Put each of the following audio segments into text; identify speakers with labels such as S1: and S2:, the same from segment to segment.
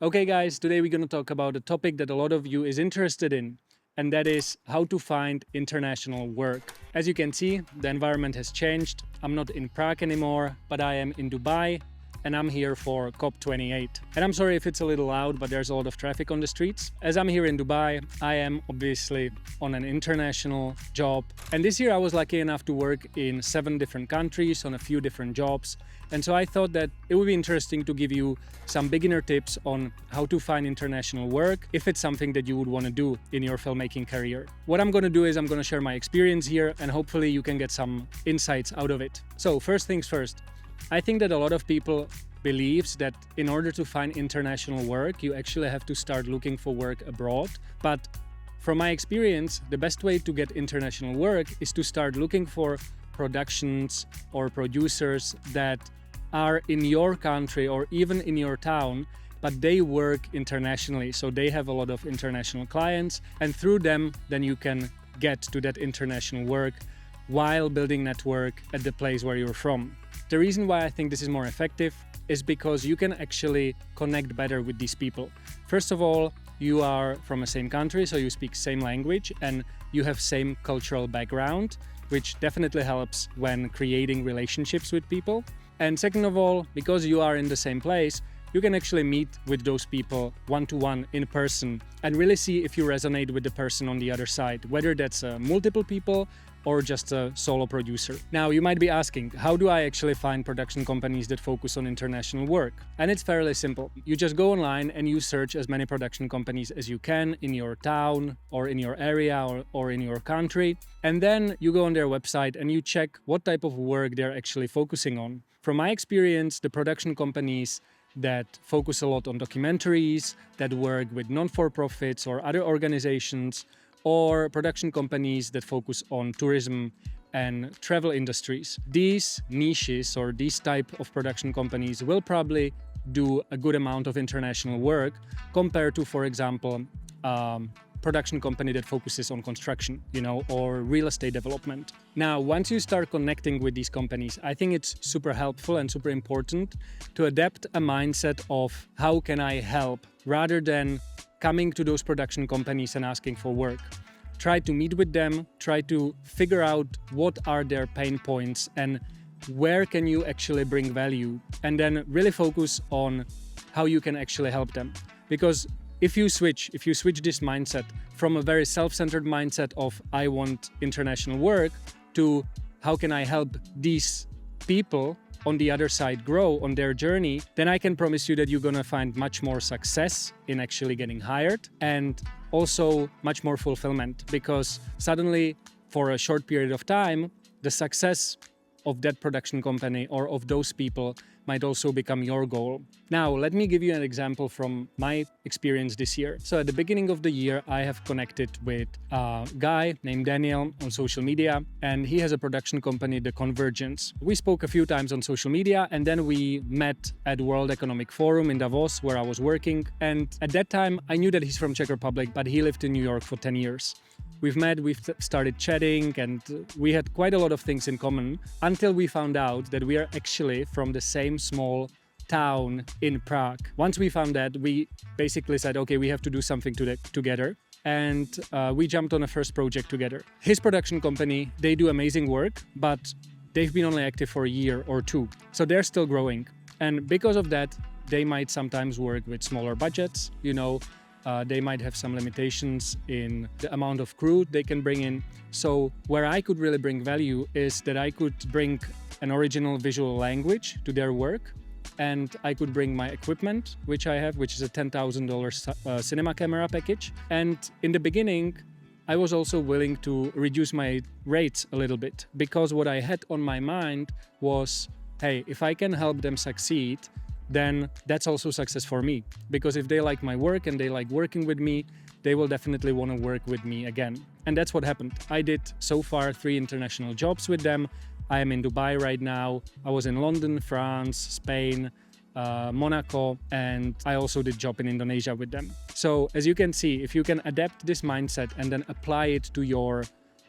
S1: Okay guys, today we're going to talk about a topic that a lot of you is interested in, and that is how to find international work. As you can see, the environment has changed. I'm not in Prague anymore, but I am in Dubai, and I'm here for COP28. And I'm sorry if it's a little loud, but there's a lot of traffic on the streets. As I'm here in Dubai, I am obviously on an international job. And this year I was lucky enough to work in 7 different countries on a few different jobs. And so I thought that it would be interesting to give you some beginner tips on how to find international work if it's something that you would want to do in your filmmaking career. What I'm going to do is I'm going to share my experience here, and hopefully you can get some insights out of it. So first things first, I think that a lot of people believes that in order to find international work, you actually have to start looking for work abroad. But from my experience, the best way to get international work is to start looking for productions or producers that are in your country or even in your town, but they work internationally. So they have a lot of international clients, and through them, then you can get to that international work while building network at the place where you're from. The reason why I think this is more effective is because you can actually connect better with these people. First of all, you are from the same country, so you speak same language and you have same cultural background, which definitely helps when creating relationships with people. And second of all, because you are in the same place, you can actually meet with those people one-to-one in person and really see if you resonate with the person on the other side, whether that's multiple people or just a solo producer. Now, you might be asking, how do I actually find production companies that focus on international work? And it's fairly simple. You just go online and you search as many production companies as you can in your town or in your area or in your country. And then you go on their website and you check what type of work they're actually focusing on. From my experience, the production companies that focus a lot on documentaries, that work with non-for-profits or other organizations, or production companies that focus on tourism and travel industries. These niches or these type of production companies will probably do a good amount of international work compared to, for example, production company that focuses on construction, or real estate development. Now, once you start connecting with these companies, I think it's super helpful and super important to adapt a mindset of how can I help rather than coming to those production companies and asking for work. Try to meet with them, try to figure out what are their pain points and where can you actually bring value, and then really focus on how you can actually help them. Because if you switch this mindset from a very self-centered mindset of I want international work to how can I help these people on the other side grow on their journey, then I can promise you that you're gonna find much more success in actually getting hired and also much more fulfillment, because suddenly for a short period of time, the success of that production company or of those people might also become your goal. Now, let me give you an example from my experience this year. So at the beginning of the year, I have connected with a guy named Daniel on social media, and he has a production company, The Convergence. We spoke a few times on social media, and then we met at World Economic Forum in Davos, where I was working. And at that time, I knew that he's from Czech Republic, but he lived in New York for 10 years. We've met, we've started chatting, and we had quite a lot of things in common until we found out that we are actually from the same small town in Prague. Once we found that, we basically said, okay, we have to do something together. And we jumped on a first project together. His production company, they do amazing work, but they've been only active for a year or 2. So they're still growing. And because of that, they might sometimes work with smaller budgets, they might have some limitations in the amount of crew they can bring in. So where I could really bring value is that I could bring an original visual language to their work, and I could bring my equipment, which I have, which is a $10,000 cinema camera package. And in the beginning, I was also willing to reduce my rates a little bit, because what I had on my mind was, hey, if I can help them succeed, then that's also success for me. Because if they like my work and they like working with me, they will definitely want to work with me again. And that's what happened. I did so far 3 international jobs with them. I am in Dubai right now. I was in London, France, Spain, Monaco, and I also did job in Indonesia with them. So as you can see, if you can adapt this mindset and then apply it to your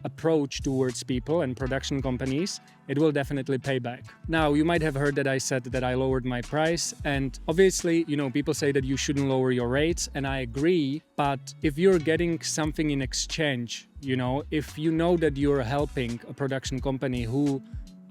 S1: approach towards people and production companies, it will definitely pay back. Now, you might have heard that I said that I lowered my price, and obviously, people say that you shouldn't lower your rates, and I agree, but if you're getting something in exchange, if you know that you're helping a production company who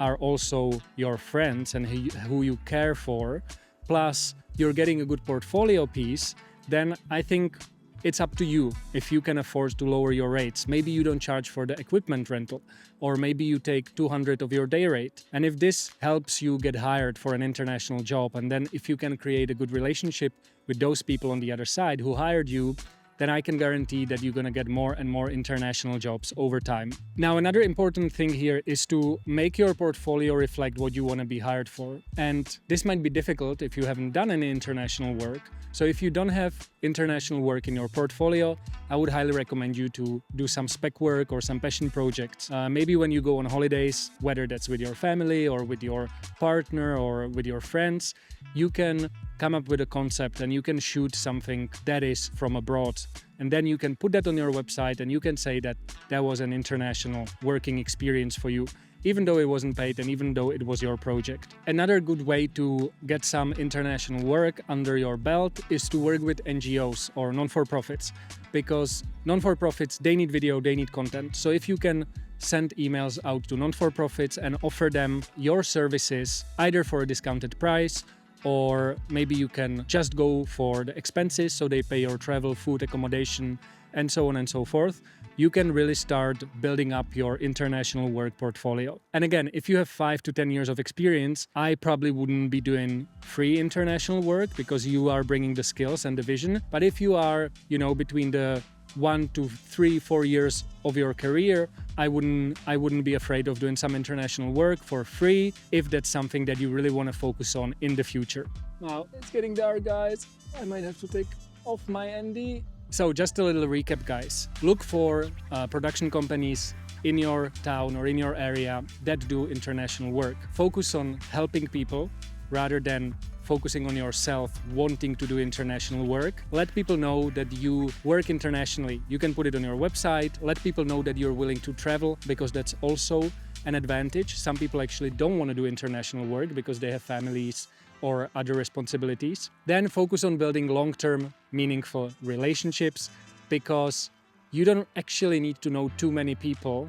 S1: are also your friends and who you care for, plus you're getting a good portfolio piece, then I think it's up to you if you can afford to lower your rates. Maybe you don't charge for the equipment rental, or maybe you take 200 of your day rate. And if this helps you get hired for an international job, and then if you can create a good relationship with those people on the other side who hired you, then I can guarantee that you're going to get more and more international jobs over time. Now, another important thing here is to make your portfolio reflect what you want to be hired for. And this might be difficult if you haven't done any international work. So if you don't have international work in your portfolio, I would highly recommend you to do some spec work or some passion projects. Maybe when you go on holidays, whether that's with your family or with your partner or with your friends, you can come up with a concept and you can shoot something that is from abroad. And then you can put that on your website and you can say that that was an international working experience for you, even though it wasn't paid and even though it was your project. Another good way to get some international work under your belt is to work with NGOs or non-for-profits, because non-for-profits, they need video, they need content. So if you can send emails out to non-for-profits and offer them your services, either for a discounted price, or maybe you can just go for the expenses, so they pay your travel, food, accommodation, and so on and so forth, you can really start building up your international work portfolio. And again, if you have 5 to 10 years of experience, I probably wouldn't be doing free international work because you are bringing the skills and the vision. But if you are, between the 1 to 3, 4 years of your career, I wouldn't be afraid of doing some international work for free if that's something that you really want to focus on in the future. Now, it's getting dark, guys. I might have to take off my ND. So just a little recap, guys. Look for production companies in your town or in your area that do international work. Focus on helping people rather than focusing on yourself wanting to do international work. Let people know that you work internationally. You can put it on your website. Let people know that you're willing to travel, because that's also an advantage. Some people actually don't want to do international work because they have families or other responsibilities. Then focus on building long-term, meaningful relationships, because you don't actually need to know too many people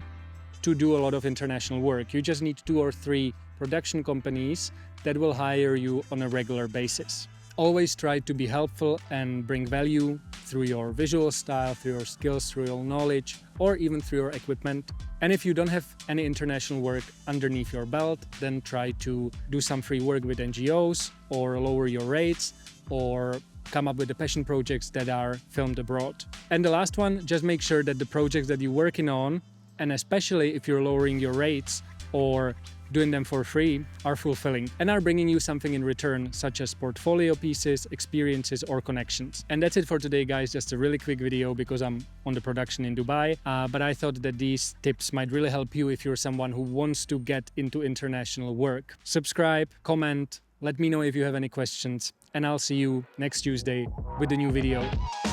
S1: to do a lot of international work. You just need 2 or 3 production companies that will hire you on a regular basis. Always try to be helpful and bring value through your visual style, through your skills, through your knowledge, or even through your equipment. And if you don't have any international work underneath your belt, then try to do some free work with NGOs, or lower your rates, or come up with the passion projects that are filmed abroad. And the last one, just make sure that the projects that you're working on, and especially if you're lowering your rates or doing them for free, are fulfilling and are bringing you something in return, such as portfolio pieces, experiences, or connections. And that's it for today, guys. Just a really quick video because I'm on the production in Dubai. But I thought that these tips might really help you if you're someone who wants to get into international work. Subscribe, comment, let me know if you have any questions, and I'll see you next Tuesday with a new video.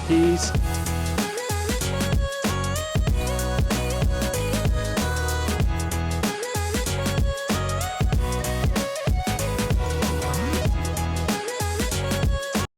S1: Peace.